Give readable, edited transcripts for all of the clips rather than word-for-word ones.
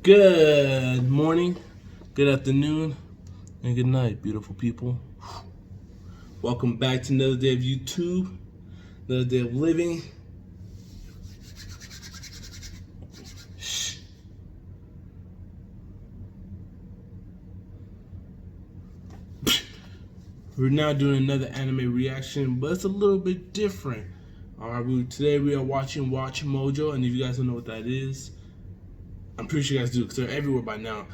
Good morning, good afternoon, and good night, beautiful people. Welcome back to another day of YouTube, another day of living. Shh. We're now doing another anime reaction, but it's a little bit different. Alright, today we are watching Watch Mojo, and if you guys don't know what that is, I'm pretty sure you guys do because they're everywhere by now.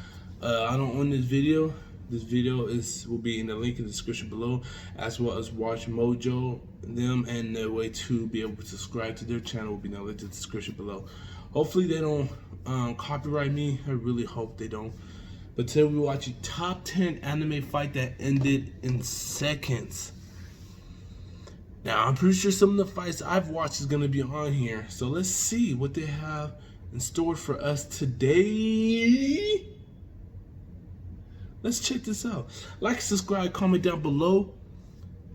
I don't own this video. This video will be in the link in the description below, as well as Watch Mojo, them, and the way to be able to subscribe to their channel will be in the link in the description below. Hopefully they don't copyright me. I really hope they don't. But today we're watching top 10 anime fight that ended in seconds. Now I'm pretty sure some of the fights I've watched is gonna be on here. So let's see what they have in store for us today. Let's check this out. Like, subscribe, comment down below.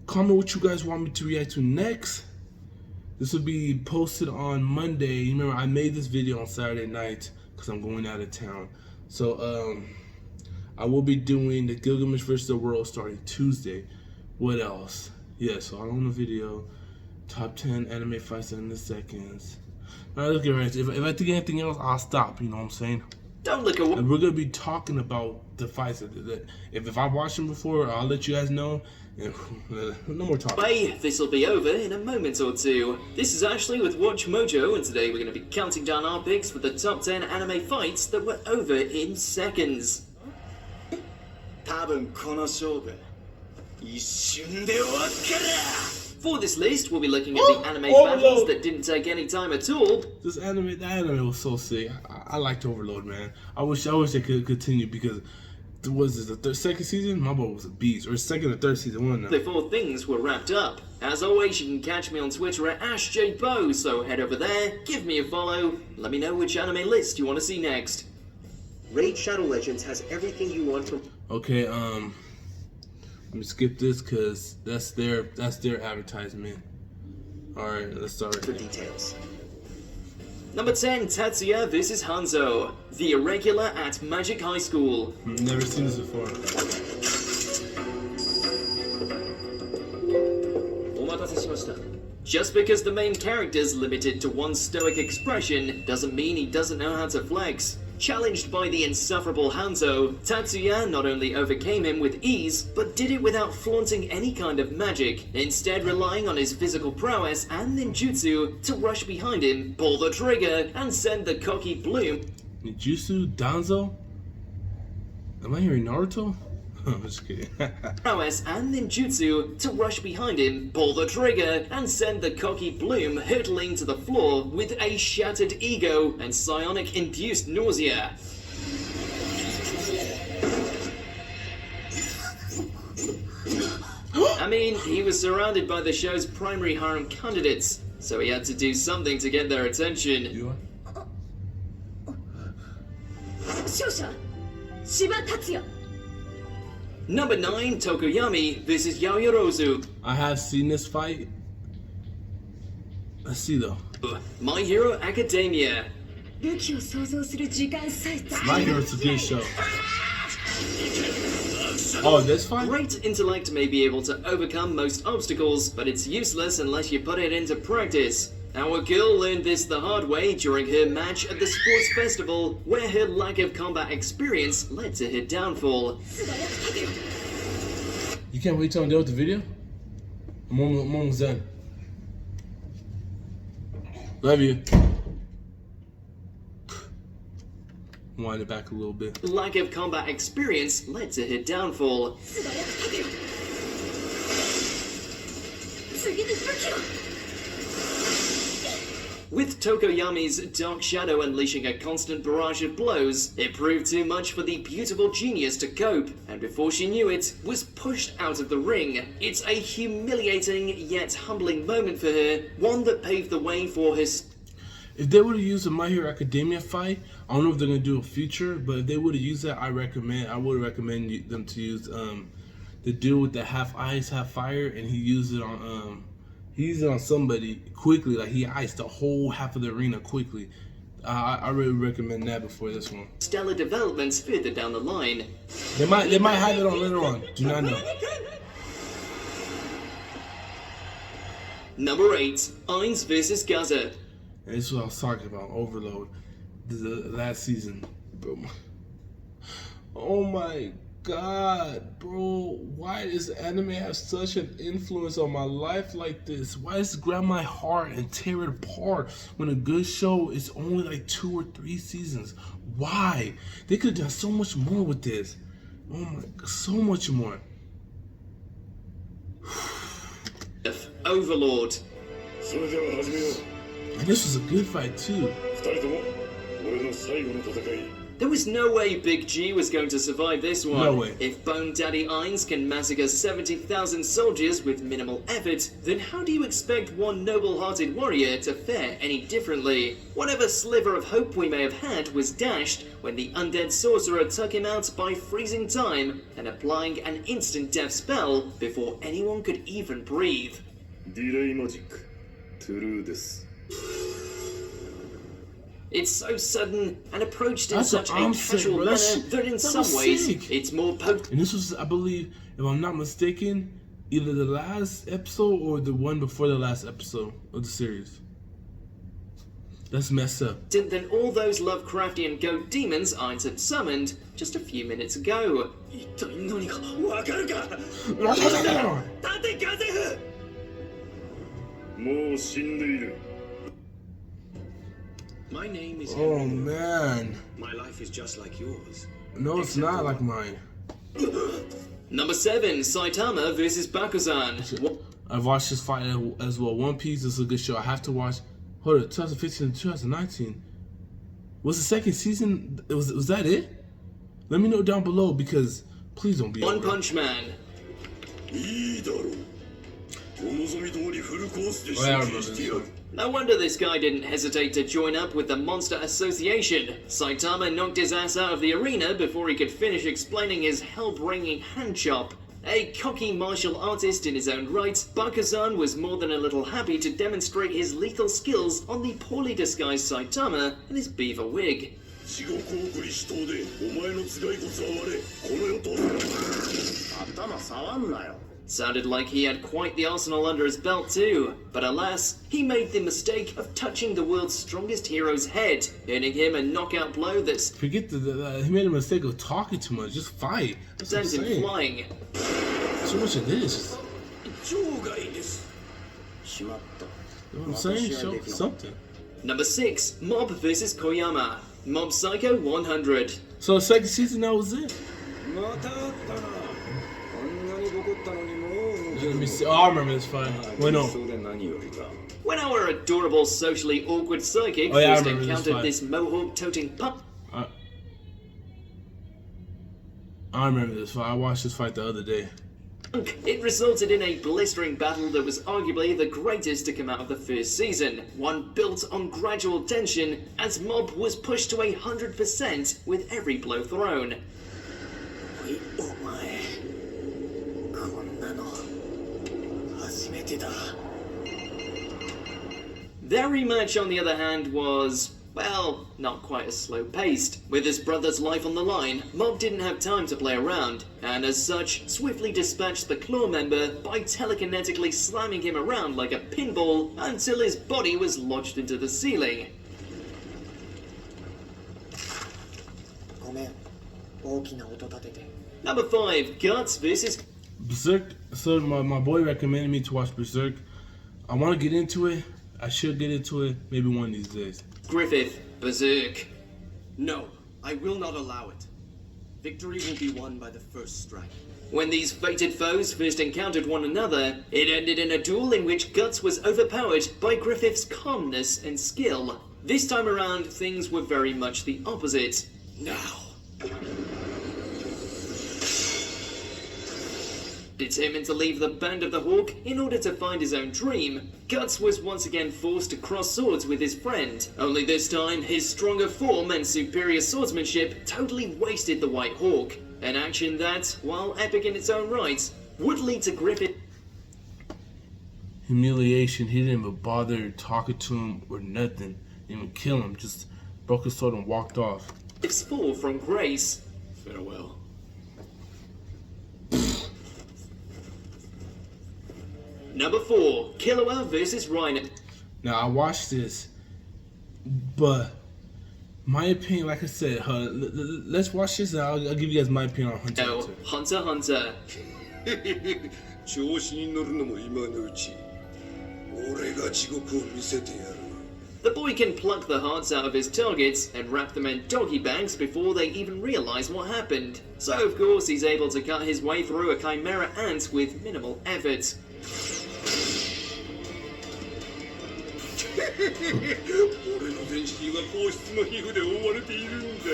Comment what you guys want me to react to next. This will be posted on Monday. You remember I made this video on Saturday night because I'm going out of town. So I will be doing the Gilgamesh vs. the World starting Tuesday. What else? Yeah, so I own the video. Top 10 anime fights in the seconds. Alright, let's get right into it. If I think anything else, I'll stop. You know what I'm saying? Don't look away. And we're gonna be talking about the fights. If I've watched them before, I'll let you guys know. And no more talking. This'll be over in a moment or two. This is Ashley with Watch Mojo, and today we're going to be counting down our picks for the top 10 anime fights that were over in seconds. 多分この勝負一瞬で終わっから For this list, we'll be looking at the anime battles that didn't take any time at all. The anime was so sick. I liked Overload, man. I wish they could continue because was this the second season? My boy was a beast, or second or third season, one now. Before things were wrapped up. As always, you can catch me on Twitter at AshJBo, so head over there, give me a follow, let me know which anime list you want to see next. Raid Shadow Legends has everything you want from. Okay, let me skip this because that's their advertisement. All right, let's start. For details. Number 10, Tatsuya vs. Hanzo, the irregular at Magic High School. Never seen this before. Just because the main character's limited to one stoic expression doesn't mean he doesn't know how to flex. Challenged by the insufferable Hanzo, Tatsuya not only overcame him with ease, but did it without flaunting any kind of magic, instead relying on his physical prowess and ninjutsu to rush behind him, pull the trigger, and send the cocky bloom. Ninjutsu Danzo? Am I hearing Naruto? I'm just kidding. Prowess and ninjutsu to rush behind him, pull the trigger, and send the cocky bloom hurtling to the floor with a shattered ego and psionic-induced nausea. I mean, he was surrounded by the show's primary harem candidates, so he had to do something to get their attention. You are? Shosha, Shiba Tatsuya. Number 9, Tokoyami vs. Yaoyorozu. I have seen this fight. Let's see though. My Hero Academia. 武器を想像する時間さえ使 My Hero's a good show. Oh, this fight? Great intellect may be able to overcome most obstacles, but it's useless unless you put it into practice. Our girl learned this the hard way during her match at the sports festival, where her lack of combat experience led to her downfall. You can't wait till I'm done with the video? I'm almost done. Love you. Wind it back a little bit. Lack of combat experience led to her downfall. 次に武器を With Tokoyami's Dark Shadow unleashing a constant barrage of blows, it proved too much for the beautiful genius to cope, and before she knew it, was pushed out of the ring. It's a humiliating yet humbling moment for her, one that paved the way for her. If they would have used a My Hero Academia fight, I don't know if they're gonna do a feature, but if they would have used that, I would recommend them to use the dude with the half ice, half fire, and he used it on somebody quickly. Like he iced the whole half of the arena quickly. I really recommend that before this one. stellar developments further down the line. They might have it on later on. Do not know. Number 8, Ainz vs. Gaza. And this is what I was talking about. Overload. The last season, bro. Oh my god, bro. Why does anime have such an influence on my life like this? Why does it grab my heart and tear it apart when a good show is only like 2 or 3 seasons? Why? They could have done so much more with this. Oh my god, so much more. Overlord. And this was a good fight too. There was no way Big G was going to survive this one. No way. If Bone Daddy Ainz can massacre 70,000 soldiers with minimal effort, then how do you expect one noble-hearted warrior to fare any differently? Whatever sliver of hope we may have had was dashed when the undead sorcerer took him out by freezing time and applying an instant death spell before anyone could even breathe. Delay magic. True this. It's so sudden and approached in That's such a what I'm saying, casual bro. manner That that in was some ways sick. it's more potent. And this was, I believe, if I'm not mistaken, either the last episode or the one before the last episode of the series. That's messed up. Than all those Lovecraftian goat demons Ainz had summoned just a few minutes ago. 一体何かわかるか縦風風もう死んでいる。 My name is Oh man. My life is just like yours. No, it's not like mine. Number 7, Saitama vs. Bakuzan. I've watched this fight as well. One Piece is a good show. I have to watch. Hold it, 2015 and 2019. Was the second season? Was that it? Let me know down below because please don't be. One over. Punch Man. いいだろう。お望み通りフルコースで Oh, yeah, I 処 remember 刑して this やる one.。 No wonder this guy didn't hesitate to join up with the Monster Association. Saitama knocked his ass out of the arena before he could finish explaining his hell-bringing hand chop. A cocky martial artist in his own right, Bakuzan was more than a little happy to demonstrate his lethal skills on the poorly disguised Saitama in his beaver wig. 地獄送り死闘でお前の頭蓋骨は割れこの世と頭触んなよ Sounded like he had quite the arsenal under his belt too, but alas, he made the mistake of touching the world's strongest hero's head, earning him a knockout blow that Forget he made a mistake of talking too much. Just fight. That's what I'm sent him saying. flying. So much of this. 場外ですしまった You know what I'm saying? Show something. Number 6, Mob vs. Koyama. Mob Psycho 100. So the second season, that was it. またあったなこんなにボコったのにもう Let me see. Oh, I remember this fight. Wait, no. それで何よりだ When our adorable, socially awkward psychic Oh, yeah, I first remember this encountered fight. this mohawk-toting punk, I remember this fight. I watched this fight the other day. it resulted in a blistering battle that was arguably the greatest to come out of the first season. One built on gradual tension as Mob was pushed to 100% with every blow thrown. おいお前こんなの初めてだ Their rematch, on the other hand, was, well, not quite as slow-paced. With his brother's life on the line, Mob didn't have time to play around, and as such, swiftly dispatched the Claw member by telekinetically slamming him around like a pinball until his body was lodged into the ceiling. ごめん大きな音立てて Number 5, Guts vs. Berserk. So my boy recommended me to watch Berserk. I want to get into it. I should get into it. Maybe one of these days. Griffith, Berserk. No, I will not allow it. Victory will be won by the first strike. When these fated foes first encountered one another, it ended in a duel in which Guts was overpowered by Griffith's calmness and skill. This time around, things were very much the opposite. Now. Determined to leave the Band of the Hawk in order to find his own dream, Guts was once again forced to cross swords with his friend. Only this time, his stronger form and superior swordsmanship totally wasted the White Hawk. An action that, while epic in its own right, would lead to Griffith Humiliation. He didn't even bother talking to him or nothing. Didn't even kill him. Just broke his sword and walked off. It's fall from grace. Farewell. Number 4, Killua vs. Reiner. Now I watched this, but my opinion, like I said, let's watch this and I'll give you guys my opinion on Hunter x No, Hunter. Hunter x Hunter. 調子に乗るのも今のうち。俺が地獄を見せてやる。 The boy can pluck the hearts out of his targets and wrap them in doggy bags before they even realize what happened. So of course he's able to cut his way through a chimera ant with minimal effort. 俺の全身は硬質の皮膚で覆われているんだ。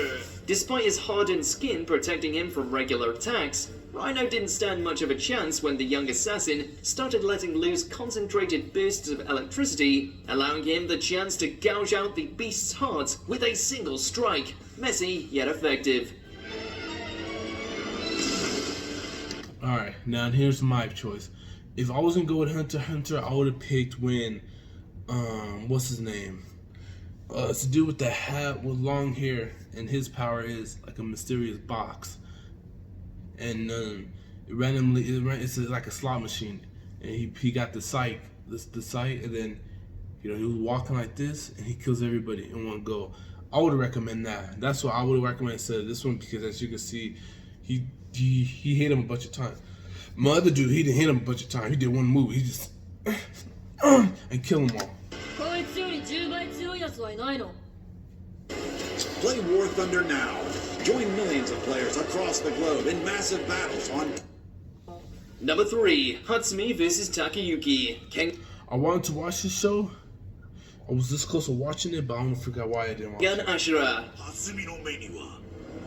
Despite his hardened skin protecting him from regular attacks, Rhino didn't stand much of a chance when the young assassin started letting loose concentrated bursts of electricity, allowing him the chance to gouge out the beast's heart with a single strike. Messy, yet effective. Alright, now here's my choice. If I was gonna go with Hunter x Hunter, I would have picked when, what's his name? It's a dude with the hat with long hair, and his power is like a mysterious box. And it's like a slot machine, and he got the sight, and then he was walking like this, and he kills everybody in one go. I would recommend that. That's what I would recommend instead of this one, because as you can see, he hit him a bunch of times. My other dude, he didn't hit him a bunch of times. He did one move, he just and kill them all. こいつより10倍強いやつはいないの Play War Thunder now. Join millions of players across the globe in massive battles on Number 3, Hatsumi vs. Takayuki. I wanted to watch this show. I was this close to watching it, but I don't forget why I didn't watch Kengan it. Ashura. 蓮見の目には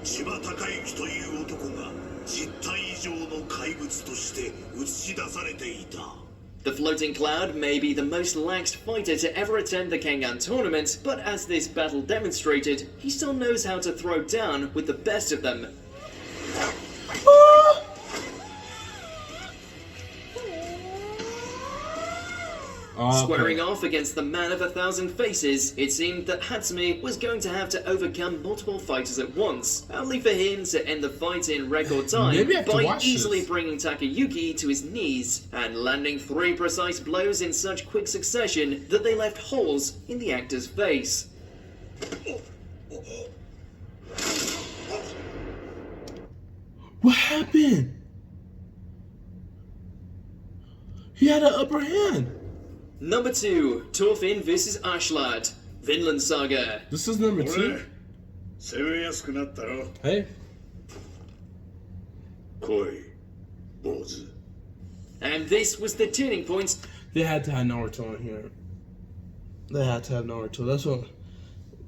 千葉孝之という男が実体以上の怪物として映し出されていた。 The Floating Cloud may be the most laxed fighter to ever attend the Kengan tournament, but as this battle demonstrated, he still knows how to throw down with the best of them. Squaring off against the man of 1,000 faces, it seemed that Hatsumi was going to have to overcome multiple fighters at once, only for him to end the fight in record time Maybe I have to by watch easily this. bringing Takayuki to his knees and landing 3 precise blows in such quick succession that they left holes in the actor's face. What happened? He had an upper hand. Number 2, Thorfinn vs. Ashlad, Vinland Saga. This is number 2. 攻めやすくなったろ。 Hey, 来い、坊主。 And this was the turning point they had to have Naruto on here. They had to have Naruto. That's what.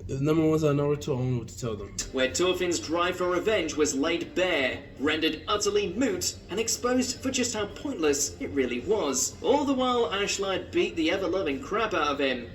The number one's on Naruto. I don't know what to tell them. where Thorfinn's drive for revenge was laid bare, rendered utterly moot, and exposed for just how pointless it really was. All the while, Ashlad beat the ever-loving crap out of him.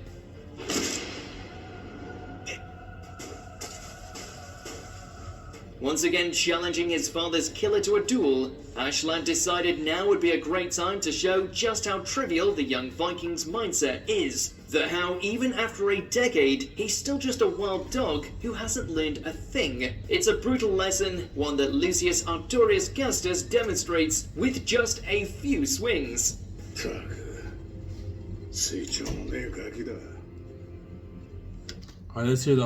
Once again challenging his father's killer to a duel, Ashlad decided now would be a great time to show just how trivial the young Viking's mindset is. That how, even after a decade, he's still just a wild dog who hasn't learned a thing. It's a brutal lesson, one that Lucius Artorius Gustus demonstrates with just a few swings. ったく、成長のねえガキだ。 All right, let's hear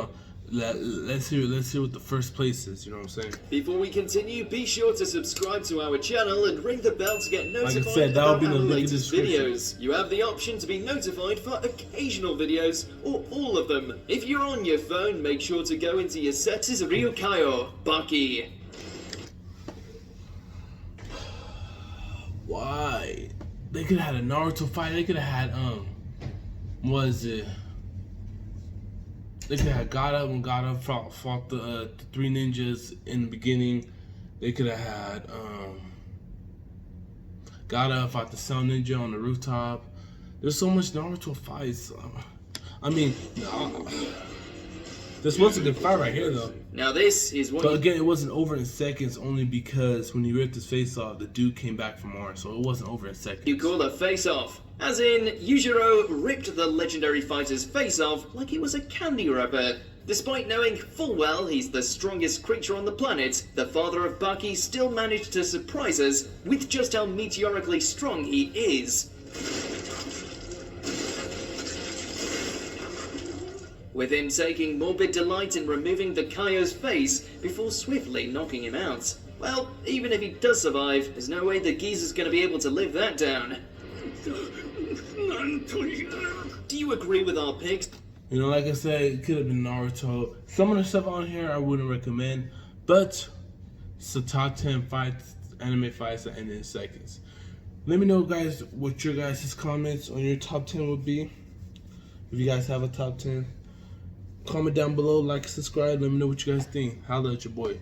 let's hear what the first place is. You know what I'm saying? Before we continue, be sure to subscribe to our channel and ring the bell to get notified said, that'll about be in our the link in the latest description. videos. You have the option to be notified for occasional videos or all of them. If you're on your phone, make sure to go into your settings Ryukayo, Baki. Why? They could have had a Naruto fight. They could have had what is it? They could have Gaara when Gaara fought the 3 ninjas in the beginning. They could have had Gaara fought the Sun Ninja on the rooftop. There's so much Naruto fights. I mean, this was a good fight right here though. Now this is what But again, it wasn't over in seconds only because when he ripped his face off, the dude came back for more, so it wasn't over in seconds. you call a face-off. As in, Yujiro ripped the legendary fighter's face off like it was a candy wrapper. Despite knowing full well he's the strongest creature on the planet, the father of Baki still managed to surprise us with just how meteorically strong he is. With him taking morbid delight in removing the Kaio's face before swiftly knocking him out. Well, even if he does survive, there's no way the geezer's gonna be able to live that down. Do you agree with our picks? You know, like I said, it could have been Naruto. Some of the stuff on here I wouldn't recommend, but it's the top 10 fights, anime fights that end in seconds. Let me know, guys, what your guys' comments on your top 10 would be. If you guys have a top 10, comment down below, like, subscribe, let me know what you guys think. Holla at your boy.